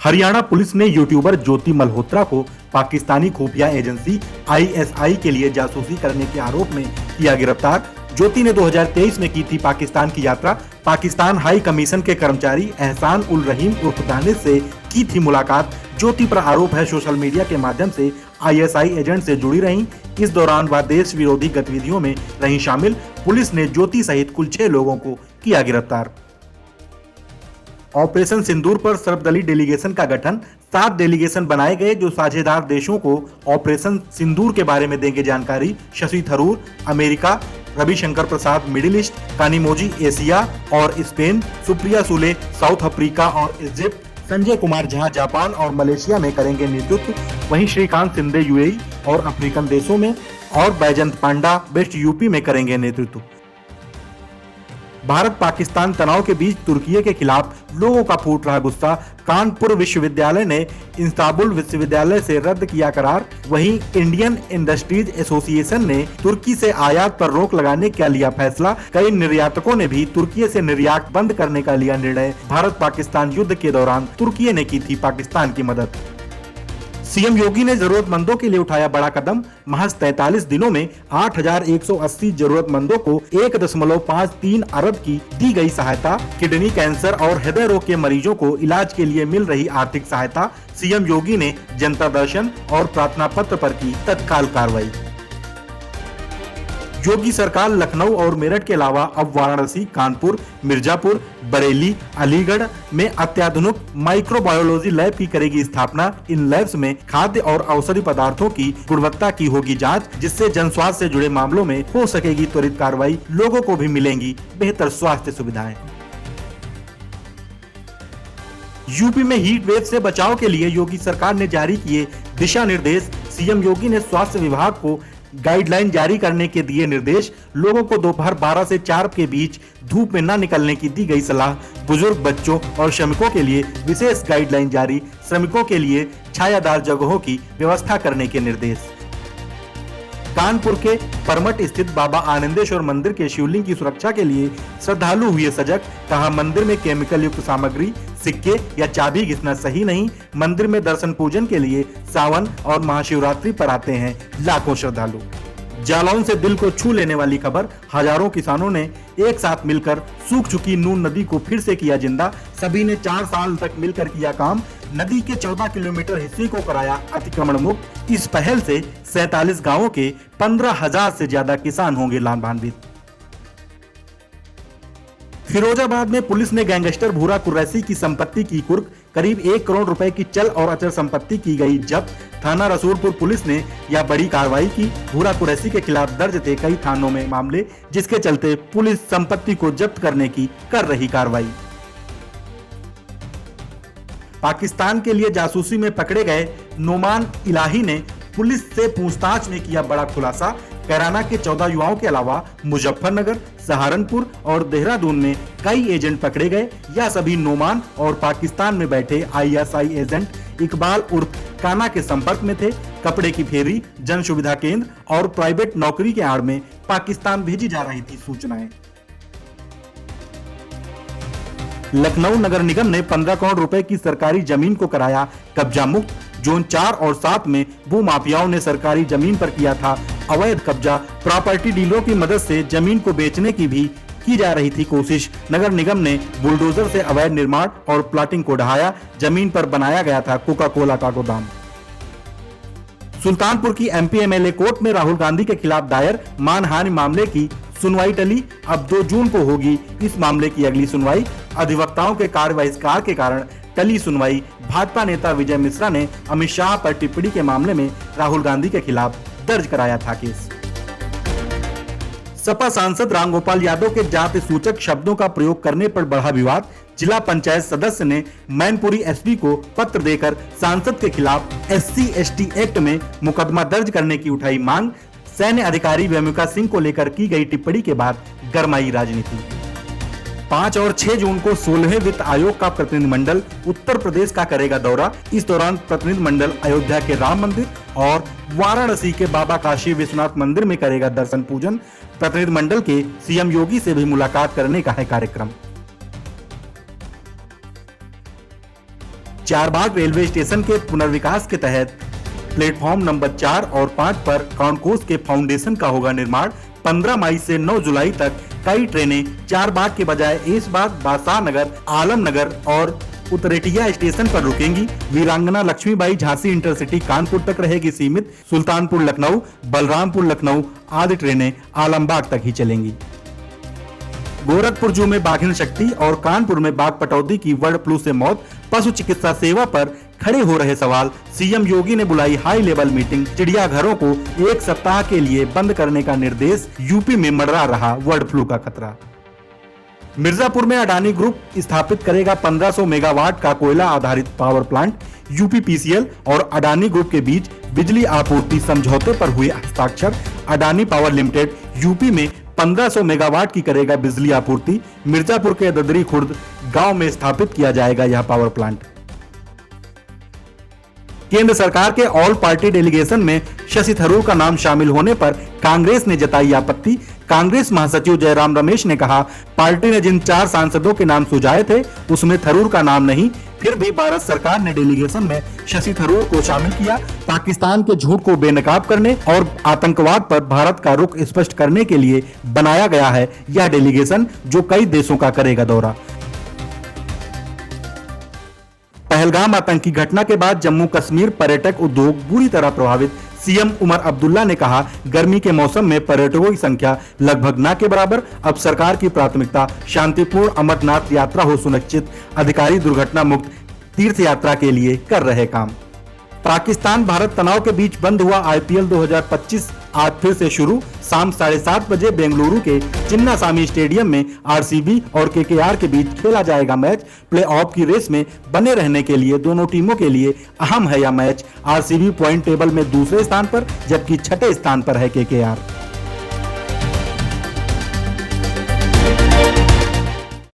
Haryana police ने YouTuber ज्योति मल्होत्रा को पाकिस्तानी खुफिया एजेंसी आईएसआई के लिए जासूसी करने के आरोप में किया गिरफ्तार। ज्योति ने 2023 में की थी पाकिस्तान की यात्रा। पाकिस्तान हाई कमीशन के कर्मचारी एहसान उल रहीम उर्फ दानिश से की थी मुलाकात। ज्योति पर आरोप है सोशल मीडिया के माध्यम से आईएसआई एजेंट से जुड़ी रही। इस दौरान वह देश विरोधी गतिविधियों में रही शामिल। पुलिस ने ज्योति सहित कुल 6 लोगों को किया गिरफ्तार। ऑपरेशन सिंदूर पर सर्वदलीय डेलीगेशन का गठन। 7 डेलीगेशन बनाए गए जो साझेदार देशों को ऑपरेशन सिंदूर के बारे में देंगे जानकारी। शशि थरूर अमेरिका, रविशंकर प्रसाद मिडिल ईस्ट, कानिमोजी एशिया और Spain, Supriya Sule south Africa और इजिप्ट, संजय कुमार झा जापान और मलेशिया में करेंगे नेतृत्व। वहीं श्रीकांत शिंदे यूएई और अफ्रीकन देशों में और बैजंत पांडा वेस्ट यूपी में करेंगे नेतृत्व। भारत पाकिस्तान तनाव के बीच तुर्की के खिलाफ लोगों का फूट रहा गुस्सा। कानपुर विश्वविद्यालय ने इस्तांबुल विश्वविद्यालय से रद्द किया करार। वहीं इंडियन इंडस्ट्रीज एसोसिएशन ने तुर्की से आयात पर रोक लगाने का लिया फैसला। कई निर्यातकों ने भी तुर्की से निर्यात बंद करने का लिया निर्णय। भारत पाकिस्तान युद्ध के दौरान तुर्की ने की थी पाकिस्तान की मदद। सीएम योगी ने जरूरतमंदों के लिए उठाया बड़ा कदम। महज 43 दिनों में 8,180 जरूरतमंदों को 1.53 अरब की दी गई सहायता। किडनी कैंसर और हृदय रोग के मरीजों को इलाज के लिए मिल रही आर्थिक सहायता। सीएम योगी ने जनता दर्शन और प्रार्थना पत्र पर की तत्काल कार्रवाई। योगी सरकार लखनऊ और मेरठ के अलावा अब वाराणसी, कानपुर, मिर्जापुर, बरेली, अलीगढ़ में अत्याधुनिक माइक्रोबायोलॉजी लैब की करेगी स्थापना। इन लैब्स में खाद्य और औषधि पदार्थों की गुणवत्ता की होगी जांच, जिससे जन स्वास्थ्य से जुड़े मामलों में हो सकेगी त्वरित कार्रवाई। लोगों को भी मिलेंगी बेहतर स्वास्थ्य सुविधाएं। यूपी में हीट वेव से बचाव के लिए योगी सरकार ने जारी किए दिशा निर्देश। सीएम योगी ने स्वास्थ्य विभाग को गाइडलाइन जारी करने के दिए निर्देश। लोगों को दोपहर 12 से 4 के बीच धूप में न निकलने की दी गई सलाह। बुजुर्ग, बच्चों और श्रमिकों के लिए विशेष गाइडलाइन जारी। श्रमिकों के लिए छायादार जगहों की व्यवस्था करने के निर्देश। कानपुर के परमट स्थित बाबा आनंदेश्वर मंदिर के शिवलिंग की सुरक्षा के लिए श्रद्धालु हुए सजग। कहा, मंदिर में केमिकल युक्त सामग्री, सिक्के या चाबी घिसना सही नहीं। मंदिर में दर्शन पूजन के लिए सावन और महाशिवरात्रि पर आते हैं लाखों श्रद्धालु। जालौन से दिल को छू लेने वाली खबर। हजारों किसानों ने एक साथ मिलकर सूख चुकी नून नदी को फिर से किया जिंदा। सभी ने 4 साल तक मिलकर किया काम। नदी के 14 किलोमीटर हिस्से को कराया अतिक्रमण मुक्त। इस पहल से 47 गांवों के 15,000 से ज्यादा किसान होंगे लाभान्वित। फिरोजाबाद में पुलिस ने गैंगस्टर भूरा कुरैशी की संपत्ति की कुर्क। करीब 1 करोड़ रुपए की चल और अचल संपत्ति की गई जब्त। थाना रसूलपुर पुलिस ने यह बड़ी कार्रवाई की। भूरा कुरैशी के खिलाफ दर्ज थे कई थानों में मामले, जिसके चलते पुलिस संपत्ति को जब्त करने की कर रही कार्रवाई। पाकिस्तान के लिए जासूसी में पकड़े गए नोमान इलाही ने पुलिस से पूछताछ में किया बड़ा खुलासा। कैराना के 14 युवाओं के अलावा मुजफ्फरनगर, सहारनपुर और देहरादून में कई एजेंट पकड़े गए। यह सभी नोमान और पाकिस्तान में बैठे आईएसआई एजेंट इकबाल उर्फ काना के संपर्क में थे। कपड़े की फेरी, जन सुविधा केंद्र और प्राइवेट नौकरी के आड़ में पाकिस्तान भेजी जा रही थी सूचनाएं। लखनऊ नगर निगम ने 15 करोड़ रुपए की सरकारी जमीन को कराया कब्जा मुक्त। जोन 4 और 7 में भूमाफियाओं ने सरकारी जमीन पर किया था अवैध कब्जा। प्रॉपर्टी डीलरों की मदद से जमीन को बेचने की भी की जा रही थी कोशिश। नगर निगम ने बुलडोजर से अवैध निर्माण और प्लॉटिंग को ढहाया। जमीन पर बनाया गया था कोका कोला का गोदाम। सुल्तानपुर की एमपी एमएलए कोर्ट में राहुल गांधी के खिलाफ दायर मानहानि मामले की सुनवाई टली। अब 2 जून को होगी इस मामले की अगली सुनवाई। अधिवक्ताओं के कार्य बहिष्कार के कारण टली सुनवाई। भाजपा नेता विजय मिश्रा ने अमित शाह पर टिप्पणी के मामले में राहुल गांधी के खिलाफ दर्ज कराया था केस। सपा सांसद रामगोपाल यादव के जाति सूचक शब्दों का प्रयोग करने पर बढ़ा विवाद। जिला पंचायत सदस्य ने मैनपुरी एसपी को पत्र देकर सांसद के खिलाफ SC/ST एक्ट में मुकदमा दर्ज करने की उठाई मांग। सैन्य अधिकारी व्योमिका सिंह को लेकर की गई टिप्पणी के बाद गरमाई राजनीति। 5 और 6 जून को 16वें वित्त आयोग का प्रतिनिधिमंडल उत्तर प्रदेश का करेगा दौरा। इस दौरान प्रतिनिधिमंडल अयोध्या के राम मंदिर और वाराणसी के बाबा काशी विश्वनाथ मंदिर में करेगा दर्शन पूजन। प्रतिनिधिमंडल के सीएम योगी से भी मुलाकात करने का है कार्यक्रम। चारबाग रेलवे स्टेशन के पुनर्विकास के तहत प्लेटफॉर्म नंबर 4 और 5 पर कॉन्कोर्स के फाउंडेशन का होगा निर्माण। 15 मई से 9 जुलाई तक कई ट्रेनें चारबाग के बजाय ऐशबाग, बादशाहनगर, आलमनगर और उतरेटिया स्टेशन पर रुकेंगी। वीरांगना लक्ष्मीबाई झांसी इंटरसिटी कानपुर तक रहेगी सीमित। सुल्तानपुर लखनऊ, बलरामपुर लखनऊ आदि ट्रेनें आलमबाग तक ही चलेंगी। गोरखपुर जू में बाघिन शक्ति और कानपुर में बाघ पटौदी की बर्ड फ्लू से मौत। पशु चिकित्सा सेवा पर खड़े हो रहे सवाल। सीएम योगी ने बुलाई हाई लेवल मीटिंग। चिड़ियाघरों को 1 सप्ताह के लिए बंद करने का निर्देश। यूपी में मंडरा रहा बर्ड फ्लू का खतरा। मिर्जापुर में अडानी ग्रुप स्थापित करेगा 1500 मेगावाट का कोयला आधारित पावर प्लांट। यूपी पीसीएल और अडानी ग्रुप के बीच बिजली आपूर्ति समझौते पर हुए हस्ताक्षर। अडानी पावर लिमिटेड यूपी में 1500 मेगावाट की करेगा बिजली आपूर्ति। मिर्जापुर के ददरी खुर्द गांव में स्थापित किया जाएगा यह पावर प्लांट। केंद्र सरकार के ऑल पार्टी डेलीगेशन में शशि थरूर का नाम शामिल होने पर कांग्रेस ने जताई आपत्ति। कांग्रेस महासचिव जयराम रमेश ने कहा, पार्टी ने जिन 4 सांसदों के नाम सुझाए थे उसमें थरूर का नाम नहीं, फिर भी भारत सरकार ने डेलीगेशन में शशि थरूर को शामिल किया। पाकिस्तान के झूठ को बेनकाब करने और आतंकवाद पर भारत का रुख स्पष्ट करने के लिए बनाया गया है यह डेलीगेशन, जो कई देशों का करेगा दौरा। पहलगाम आतंकी घटना के बाद जम्मू कश्मीर पर्यटक उद्योग बुरी तरह प्रभावित। सीएम उमर अब्दुल्ला ने कहा, गर्मी के मौसम में पर्यटकों की संख्या लगभग न के बराबर। अब सरकार की प्राथमिकता शांतिपूर्ण अमरनाथ यात्रा हो सुनिश्चित। अधिकारी दुर्घटना मुक्त तीर्थ यात्रा के लिए कर रहे काम। पाकिस्तान भारत तनाव के बीच बंद हुआ आईपीएल 2025 आज फिर से शुरू। शाम 7:30 बजे बेंगलुरु के चिन्नास्वामी स्टेडियम में आरसीबी और केकेआर के बीच खेला जाएगा मैच। प्लेऑफ की रेस में बने रहने के लिए दोनों टीमों के लिए अहम है यह मैच। आरसीबी पॉइंट टेबल में दूसरे स्थान पर जबकि छठे स्थान पर है केकेआर।